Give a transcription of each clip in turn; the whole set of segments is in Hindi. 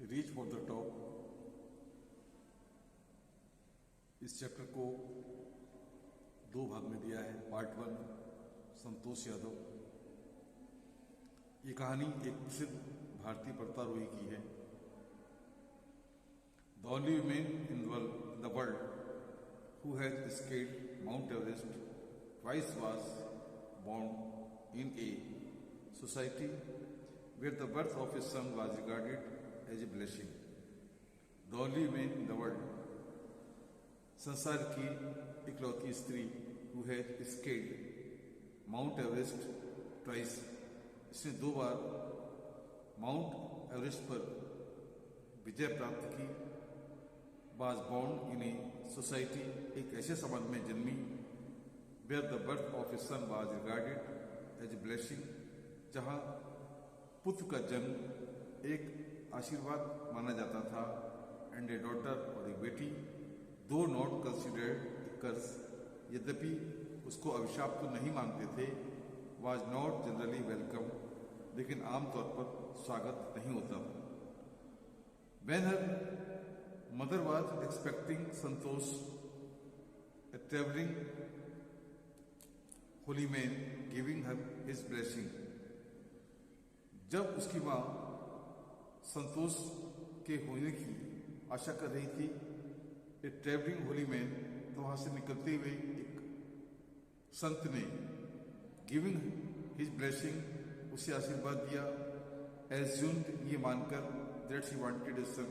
Reach for the top. इस चैप्टर को दो भाग में दिया है। पार्ट 1 संतोष यादव। ये कहानी एक प्रसिद्ध भारतीय पर्वतारोही की है। The only women in the world who has scaled Mount Everest twice was born in a society where the birth of a son was regarded as a blessing. The only woman in the world, संसार की इकलौती स्त्री who has scaled Mount Everest twice, इसने 2 बार माउंट एवरेस्ट पर विजय प्राप्त की। was born in a society, एक ऐसे समाज में जन्मी where the birth of a son was regarded as a blessing, जहां पुत्र का जन्म एक आशीर्वाद माना जाता था। एंड ए डॉटर, और एक बेटी, दो नॉट कंसिडर्ड ए कर्स, यद्यपि उसको अभिशाप तो नहीं मानते थे। was not generally welcome, लेकिन आमतौर पर स्वागत नहीं होता था। when her mother was expecting Santosh, a traveling holy man giving her his blessing, जब उसकी माँ संतोष के होने की आशा कर रही थी, ए ट्रेवलिंग होली मैन, तो वहां से निकलते हुए एक संत ने गिविंग हिज ब्लेसिंग, उसे आशीर्वाद दिया। एज्यूम्ड, ये मानकर that she wanted A son,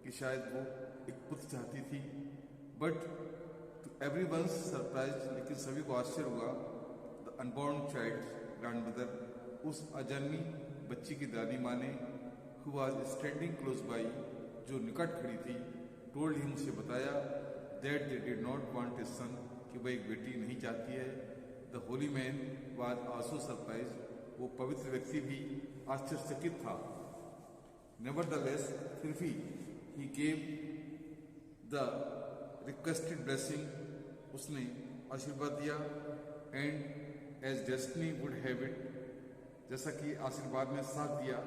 कि शायद वो एक पुत्र चाहती थी। बट टू एवरीवन्स सरप्राइज, लेकिन सभी को आश्चर्य हुआ। द अनबॉर्न चाइल्ड ग्रैंडमदर, उस अजन्मी बच्ची की दादी माँ ने, who was standing close by, जो निकट खड़ी थी, टोल्ड हिम, से बताया, that they did not want a son, कि वह एक बेटी नहीं चाहती है। The holy man was also surprise, वो पवित्र व्यक्ति भी आश्चर्यचकित था। नेवरदलेस, फिर भी he gave the requested blessing, उसने आशीर्वाद दिया। and as destiny would have it, जैसा कि आशीर्वाद ने साथ दिया,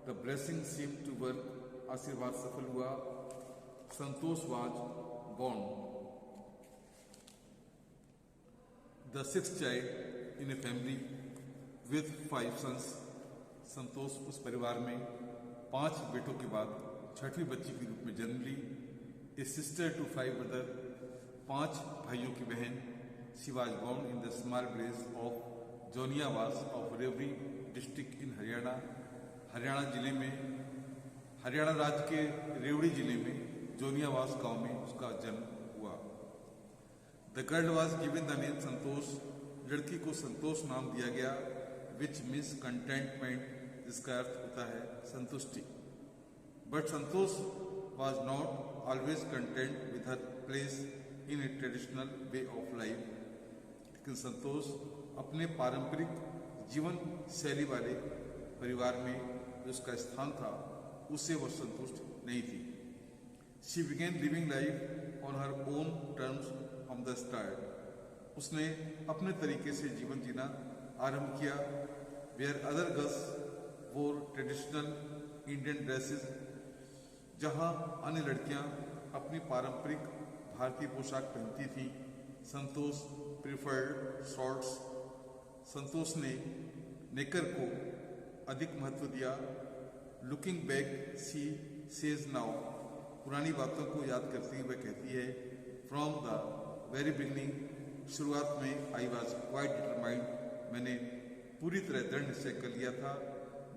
the blessing seemed to work, आशीर्वाद सफल हुआ। संतोष was born, the 6th child in a family with 5 sons। संतोष उस परिवार में 5 बेटों के बाद 6वीं बच्ची के रूप में जन्म ली। ए सिस्टर टू 5 ब्रदर, 5 भाइयों की बहन। She was born in the small village of Joniyawas of Rewari district in Haryana, Haryana जिले में, हरियाणा राज्य के रेवड़ी जिले में जोनियावास गांव में उसका जन्म हुआ। The girl was given the name Santosh, लड़की को संतोष नाम दिया गया। विच मीन्स कंटेंटमेंट, जिसका अर्थ होता है संतुष्टि। But Santosh was not always content with her place in a traditional way of life, लेकिन संतोष अपने पारंपरिक जीवन शैली वाले परिवार में जो उसका स्थान था, उससे वह संतुष्ट नहीं थी। She began living life on her own terms from the start, उसने अपने तरीके से जीवन जीना आरंभ किया। Where other girls wore traditional Indian dresses, जहां अन्य लड़कियां अपनी पारंपरिक भारतीय पोशाक पहनती थी, संतोष प्रिफर्ड शॉर्ट्स, संतोष ने नेकर को अधिक महत्व दिया। Looking back, she says now, पुरानी बातों को याद करती हुए कहती है, फ्रॉम द वेरी बिगनिंग, शुरुआत में, आई वॉज क्वाइट डिटरमाइंड, मैंने पूरी तरह दृढ़ निश्चय कर लिया था,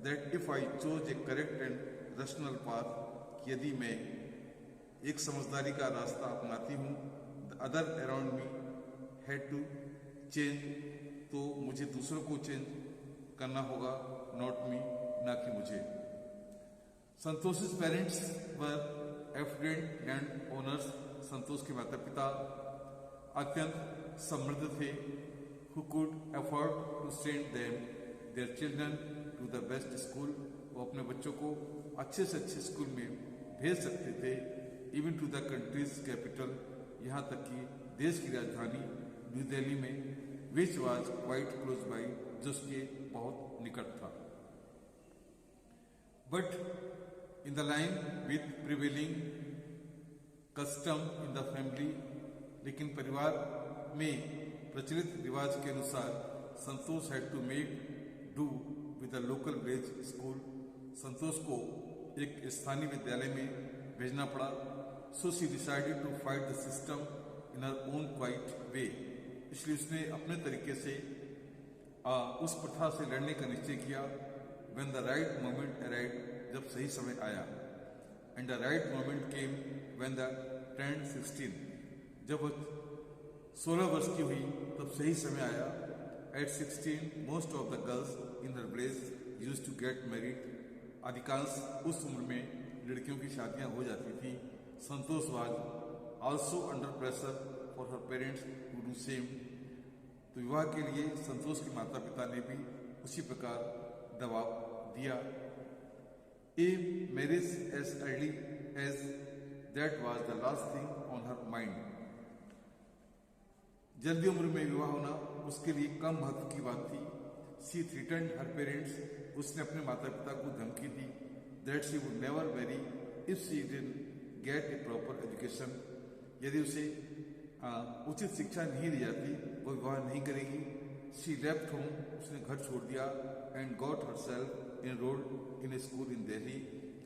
that if I chose a correct and rational path, यदि मैं एक समझदारी का रास्ता अपनाती हूँ, the other around me had to change, तो मुझे दूसरों को चेंज करना होगा, नॉट मी, ना कि मुझे। संतोष's parents were affluent land owners, Santosh के माता पिता अत्यंत समृद्ध थे। Who could afford to send them their children to the best school, वो अपने बच्चों को अच्छे से अच्छे स्कूल में भेज सकते थे। Even to the country's capital, यहाँ तक कि देश की राजधानी न्यू दिल्ली में, which was quite close by, जो उसके बहुत निकट था। But in the line with prevailing custom in the family। लेकिन परिवार में प्रचलित रिवाज के अनुसार Santosh had to make do with the local village school. Santosh को एक स्थानीय विद्यालय में भेजना पड़ा। So she decided to fight the system in her own quiet way. इसलिए उसने अपने तरीके से उस प्रथा से लड़ने का निश्चय किया। When the right moment arrived, जब सही समय आया। And the right moment came when the turned 16, जब वह 16 वर्ष की हुई तब सही समय आया। At 16 most of the girls in her village used to get married. अधिकांश उस उम्र में लड़कियों की शादियां हो जाती थी। Santosh was also under pressure for her parents to do same. तो विवाह के लिए संतोष के माता पिता ने भी उसी प्रकार दबाव दिया। A marriage age early age that was the last thing on her mind. जल्दी उम्र में विवाह होना उसके लिए कम महत्व की बात थी। शी थ्रेटन्ड हर पेरेंट्स, उसने अपने माता पिता को धमकी दी that she would never marry if she didn't get a proper education. यदि उसे उचित शिक्षा नहीं दी जाती वो विवाह नहीं करेगी। शी लेफ्ट होम, उसने घर छोड़ दिया। And got herself enrolled in a school in Delhi,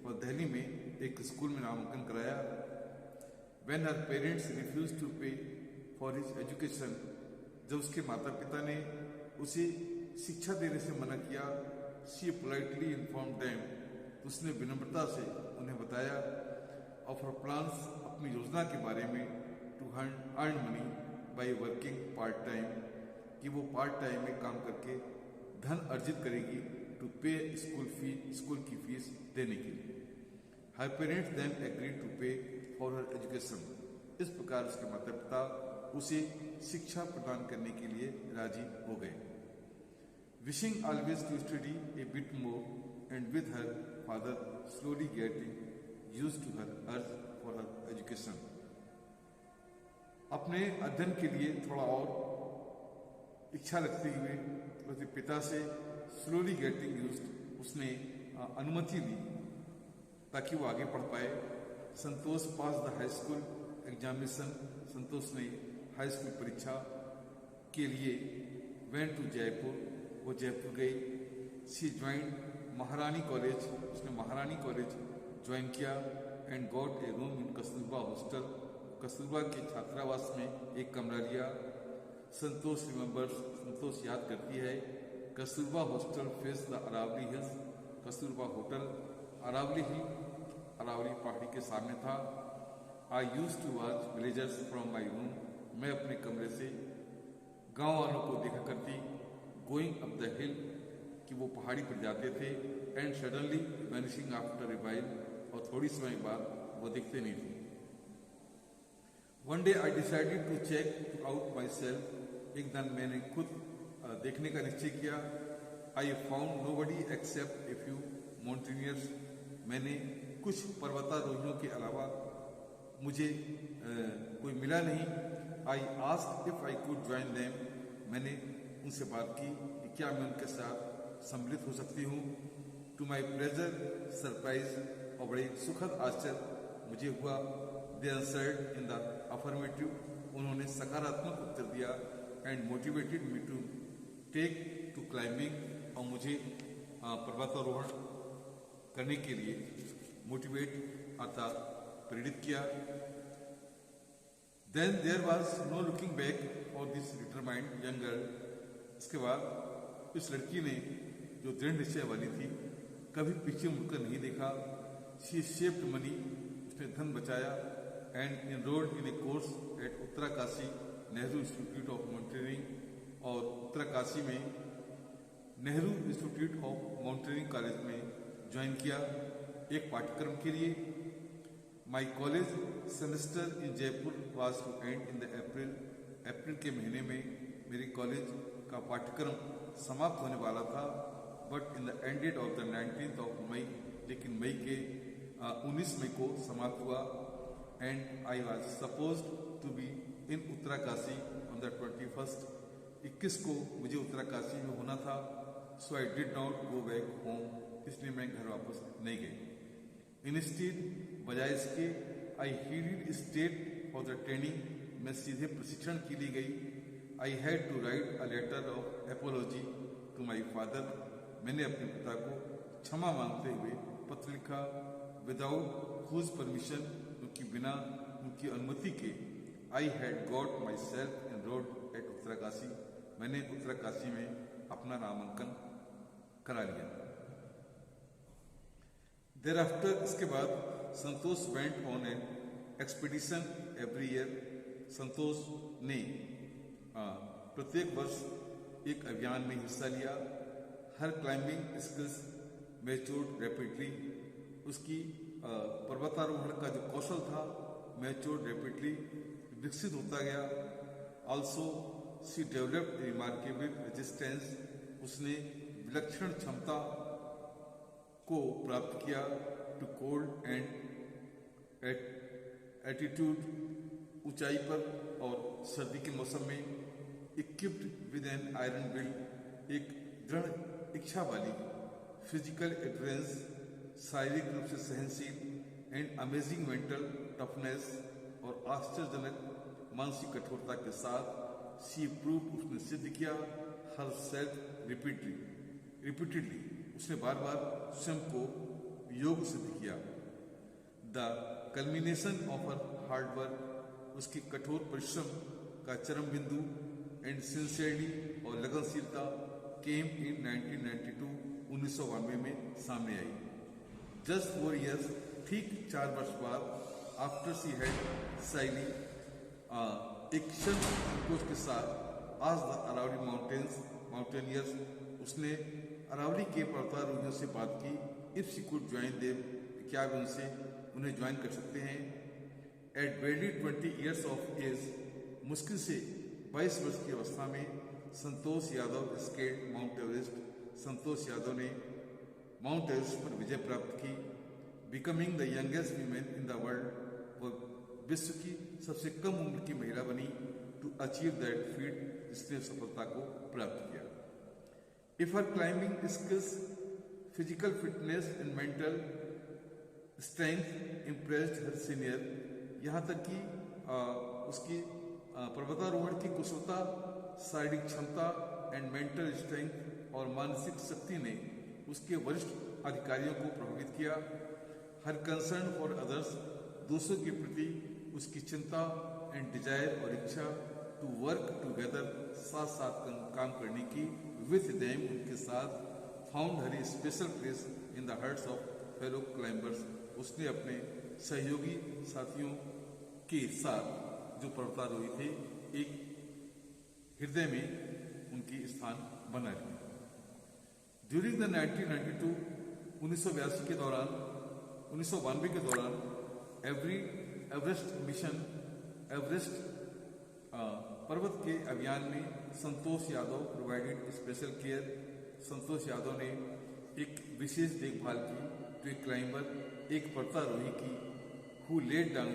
और दिल्ली में एक स्कूल में नामांकन कराया। When her parents refuse to pay for his education, जब उसके माता पिता ने उसे शिक्षा देने से मना किया। शी पोलाइटली इन्फॉर्म देम, उसने विनम्रता से उन्हें बताया। ऑफ हर प्लान्स, अपनी योजना के बारे में। To earn money by working part time, कि वो पार्ट टाइम में काम करके धन अर्जित करेगी। टू पे स्कूल की फीस देने के लिए। हर parents then agreed to pay for her education. इस प्रकार उसके माता पिता उसे शिक्षा प्रदान करने के लिए राजी हो गए। Wishing always to study a bit more and with her father slowly getting used to her urge for her education. अपने अध्ययन के लिए थोड़ा और इच्छा रखते हुए उसके पिता से स्लोली गेटिंग यूज्ड, उसने अनुमति ली ताकि वो आगे पढ़ पाए। संतोष पास द हाई स्कूल एग्जामिनेशन, संतोष ने हाई स्कूल परीक्षा के लिए वेंट टू जयपुर, वो जयपुर गई। शी ज्वाइन महारानी कॉलेज, उसने महारानी कॉलेज ज्वाइन किया। And got a room in Kasturba hostel, Kasturba के छात्रावास में एक कमरा लिया। संतोष रिमेंबर्स, संतोष याद करती है। Kasturba hostel face the Aravalli hills, Kasturba hotel Aravalli hill, Aravalli पहाड़ी के सामने था। I use to watch villagers from my room, मैं अपने कमरे से गांव वालों को देखा करती। गोइंग अप द हिल, कि वो पहाड़ी पर जाते थे। And suddenly vanishing after a while, और थोड़ी समय बाद वो दिखते नहीं थे। One day I decided to check out myself, एक दिन मैंने खुद देखने का निश्चय किया। I found nobody except a few mountaineers, मैंने कुछ पर्वतारोहियों के अलावा मुझे कोई मिला नहीं। I asked if I could join them, मैंने उनसे बात की कि क्या मैं उनके साथ सम्मिलित हो सकती हूँ। टू माई प्लेजर सरप्राइज, और बड़े सुखद आश्चर्य मुझे हुआ। They answered in the affirmative, उन्होंने सकारात्मक उत्तर दिया। And motivated me to take to climbing, और मुझे पर्वतारोहण करने के लिए मोटिवेट अर्थात प्रेरित किया। Then there was no looking back for this determined young girl, इसके बाद इस लड़की ने जो दृढ़ निश्चय वाली थी कभी पीछे मुड़कर नहीं देखा। शी सेव्ड मनी, उसने धन बचाया। And enrolled in a course at Uttarkashi Nehru institute of mountaineering, और उत्तराकाशी में Nehru institute of mountaineering college में ज्वाइन किया एक पाठ्यक्रम के लिए। My college semester in Jaipur was to end in the April के महीने में मेरी कॉलेज का पाठ्यक्रम समाप्त होने वाला था। But in the ended of the 19th of May, लेकिन मई के 19 मई को समाप्त हुआ। And I was suppose to be in Uttarkashi on the 21st, 21 को मुझे उत्तराकाशी में होना था। So I did not go back home, इसलिए मैं घर वापस नहीं गई। इंस्टीड बजाय इसके I headed state for the training में सीधे प्रशिक्षण के लिए गई। I had to right a letter of apology to my father. मैंने अपने पिता को क्षमा मांगते हुए पत्र लिखा। विदाउट हुज परमिशन, उनकी बिना उनकी अनुमति के। I had got myself enrolled at Uttarkashi. मैंने उत्तराकाशी में अपना नामांकन करा लिया। देर आफ्टर, इसके बाद Santosh went on an expedition every year. Santosh ने प्रत्येक वर्ष एक अभियान में हिस्सा लिया। Her climbing skills matured rapidly. उसकी पर्वतारोहण का जो कौशल था मैच्योर्ड रैपिडली, विकसित होता गया। Also she developed remarkable resistance. उसने विलक्षण क्षमता को प्राप्त किया टू कोल्ड एंड एटीट्यूड, ऊंचाई पर और सर्दी के मौसम में। Equipped with an iron will, एक दृढ़ इच्छा वाली। फिजिकल एंड्योरेंस, शारीरिक रूप से सहनशील। एंड अमेजिंग मेंटल टफनेस, और आश्चर्यजनक मानसिक कठोरता के साथ शी प्रूव, उसने सिद्ध किया हर सेल्फ रिपीटेडली। उसने बार बार स्वयं को योग सिद्ध किया। The culmination of her hard work, उसकी कठोर परिश्रम का चरम बिंदु एंड सिंसियरली और लगनशीलता केम इन 1992 में सामने आई। जस्ट 4 years, ठीक 4 वर्ष बाद, आफ्टर सी हैड साइली, एक क्षण संकोच के साथ, आज द अरावली माउंटेनियर्स, उसने अरावली के पर्वतारोहियों से बात की। If she could join them, क्या वे उन्हें ज्वाइन कर सकते हैं। At barely 20 years of age, मुश्किल से 22 वर्ष की अवस्था में, Santosh Yadav scaled Mount Everest. Santosh Yadav ने माउंट एवरेस्ट पर विजय प्राप्त की। Becoming the youngest women in the world, वह विश्व की सबसे कम उम्र की महिला बनी टू अचीव दैट फीट, जिसने सफलता को प्राप्त किया। If her climbing skills, physical fitness and mental strength impressed her senior, यहाँ तक कि उसकी पर्वतारोहण की कुशलता, शारीरिक क्षमता एंड मेंटल स्ट्रेंथ और मानसिक शक्ति ने उसके वरिष्ठ अधिकारियों को प्रभावित किया। हर कंसर्न फॉर अदर्स, दूसरों के प्रति उसकी चिंता एंड डिजायर और इच्छा टू वर्क टुगेदर, साथ साथ काम करने की, विथ देम, उनके साथ, found her special place in the hearts of fellow climbers. उसने अपने सहयोगी साथियों के साथ जो पर्वतारोही थे, एक हृदय में उनकी स्थान बना लिया। ड्यूरिंग द 1992 के दौरान, 1992 के दौरान, एवरेस्ट मिशन, एवरेस्ट पर्वत के अभियान में Santosh Yadav provided special care. संतोष यादव ने एक विशेष देखभाल की टू ए क्लाइंबर, एक पर्वतारोही की, who laid down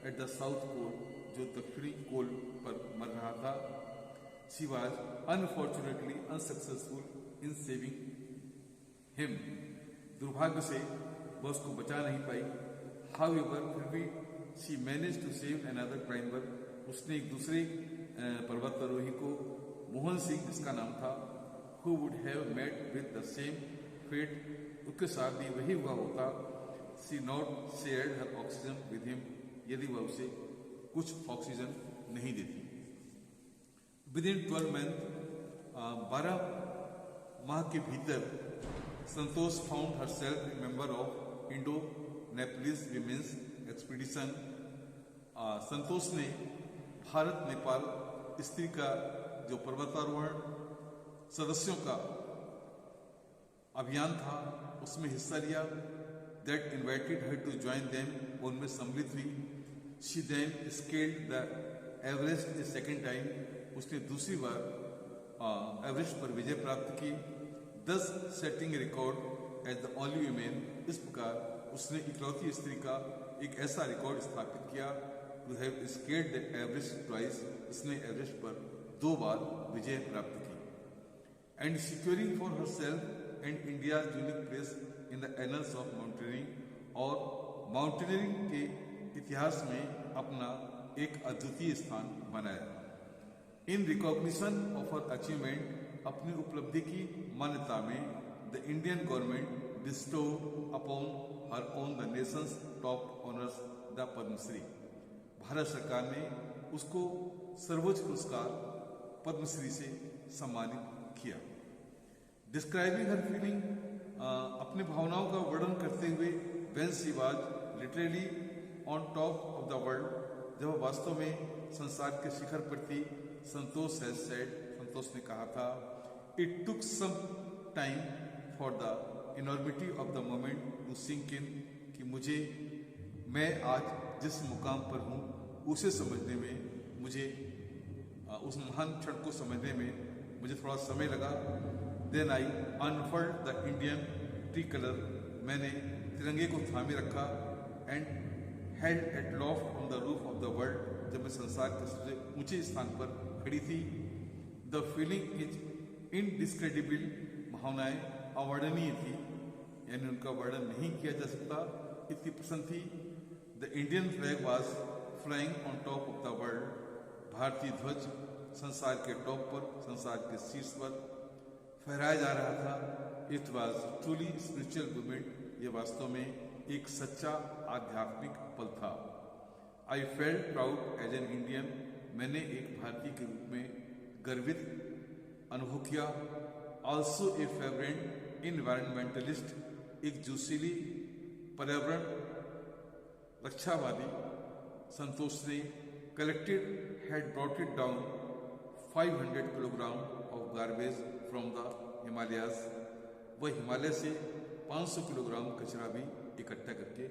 at the South Pole, जो दक्षिणी पोल पर मर रहा था। She was unfortunately unsuccessful in saving him, दुर्भाग्य से वह उसको बचा नहीं पाई। हाउएवर, फिर भी she manage to save another climber, उसने एक दूसरे पर्वतारोही को, मोहन सिंह जिसका नाम था, who would have met with the same fate, उसके साथ भी वही हुआ होता। She not shared her oxygen with him, यदि वह उसे कुछ ऑक्सीजन नहीं देती। विद इन 12 months, 12 माह के भीतर, Santosh found herself member of Indo Nepalese women's expedition. Santosh ने भारत नेपाल स्त्री का जो पर्वतारोहण सदस्यों का अभियान था, उसमें हिस्सा लिया। That invited her to join them, उनमें सम्मिलित हुई। She then scaled the Everest a second time, उसने दूसरी बार एवरेस्ट पर विजय प्राप्त की। 10 setting record as the only women, इस प्रकार उसने इकलौती स्त्री का एक ऐसा रिकॉर्ड स्थापित किया to have scaled the Everest twice, इसने एवरेस्ट पर 2 बार विजय प्राप्त की। And securing for herself and India unique place in the annals of mountaineering, और माउंटेनियरिंग के इतिहास में अपना एक अद्वितीय स्थान बनाया। In recognition of her achievement, अपनी उपलब्धि की मान्यता में, the Indian government bestowed upon her own the nation's top honors the Padmashri. Bharat सरकार ने उसको सर्वोच्च पुरस्कार पद्मश्री से सम्मानित किया। डिस्क्राइबिंग हर फीलिंग, अपनी भावनाओं का वर्णन करते हुए, when she was literally on top of the world, जब वास्तव में संसार के शिखर पर थी, संतोष has said, संतोष ने कहा था, it took some time for the enormity of the moment to sink in, कि मैं आज जिस मुकाम पर हूँ उसे समझने में, मुझे उस महान क्षण को समझने में मुझे थोड़ा समय लगा। Then I unfurled the Indian tricolor, मैंने तिरंगे को थामे रखा, and held at aloft on the roof of the world, जब मैं संसार के सबसे ऊंचे स्थान पर खड़ी थी। The feeling is indescribable, भावनाएं अवर्णनीय थी, यानी उनका वर्णन नहीं किया जा सकता, इतनी प्रसन्न थी। The Indian flag was flying on top of the world, भारतीय ध्वज संसार के टॉप पर, संसार के शीर्ष पर फहराया जा रहा था। It was truly spiritual moment, ये वास्तव में एक सच्चा आध्यात्मिक पल था। I felt proud as an Indian, मैंने एक भारतीय के रूप में गर्वित अनुभव किया। Also a fervent environmentalist, एक जोशीली पर्यावरण रक्षावादी, संतोष ने collected had brought it down 500 kilogram of garbage from the Himalayas, वह हिमालय से 500 किलोग्राम कचरा भी इकट्ठा करके